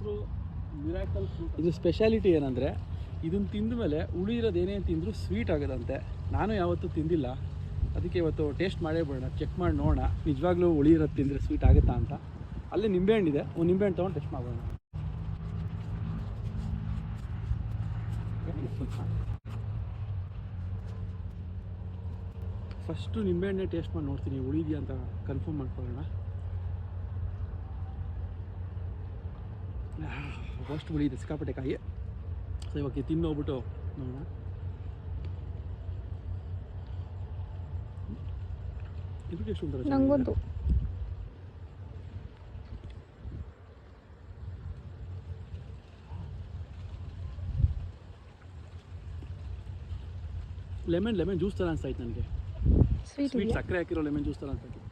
ಒಂಚೂರು miracle fruit. ಇದು speciality ಏನಂದರೆ ಇದನ್ನು ತಿಂದ ಮೇಲೆ ಹುಳಿ ಇರೋದು ಏನೇನು ತಿಂದರೂ ಸ್ವೀಟ್ ಆಗೋದಂತೆ. ನಾನು ಯಾವತ್ತೂ ತಿಂದಿಲ್ಲ, ಅದಕ್ಕೆ ಇವತ್ತು ಟೇಸ್ಟ್ ಮಾಡೇ ಬಿಡೋಣ, ಚೆಕ್ ಮಾಡಿ ನೋಡೋಣ ನಿಜವಾಗ್ಲೂ ಹುಳಿ ಇರೋದು ತಿಂದರೆ ಸ್ವೀಟ್ ಆಗುತ್ತಾ ಅಂತ. ಅಲ್ಲೇ ನಿಂಬೆಹಣ್ಣಿದೆ, ಒಂದು ನಿಂಬೆಹಣ್ಣು ತೊಗೊಂಡು ಟೆಸ್ಟ್ ಮಾಡೋಣ. ಫಸ್ಟು ನಿಂಬೆಹಣ್ಣೆ ಟೇಸ್ಟ್ ಮಾಡಿ ನೋಡ್ತೀನಿ ಉಳಿದೆಯಾ ಅಂತ ಕನ್ಫರ್ಮ್ ಮಾಡ್ಕೊಳ್ಳೋಣ. ಫಸ್ಟ್ ಹುಳಿ ಇದೆ, ಸಿಕ್ಕಾಪಟ್ಟೆ ಕಾಯಿ. ಸೊ ಇವಾಗ ತಿನ್ನೋಗ್ಬಿಟ್ಟು ನೋಡೋಣ. ಇದು ಟೇಸ್ಟ್ ಉಂಟು ನಂಗೊಂದು. ಲೆಮನ್ ಜ್ಯೂಸ್ ಥರ ಅನಿಸ್ತಾಯಿತ್ತು ನನಗೆ. ಸ್ವೀಟ್ ಸಕ್ಕರೆ ಹಾಕಿರೋ ಲೆಮನ್ ಜ್ಯೂಸ್ ಥರ ಅನಿಸ್ತಾಯಿತ್ತು.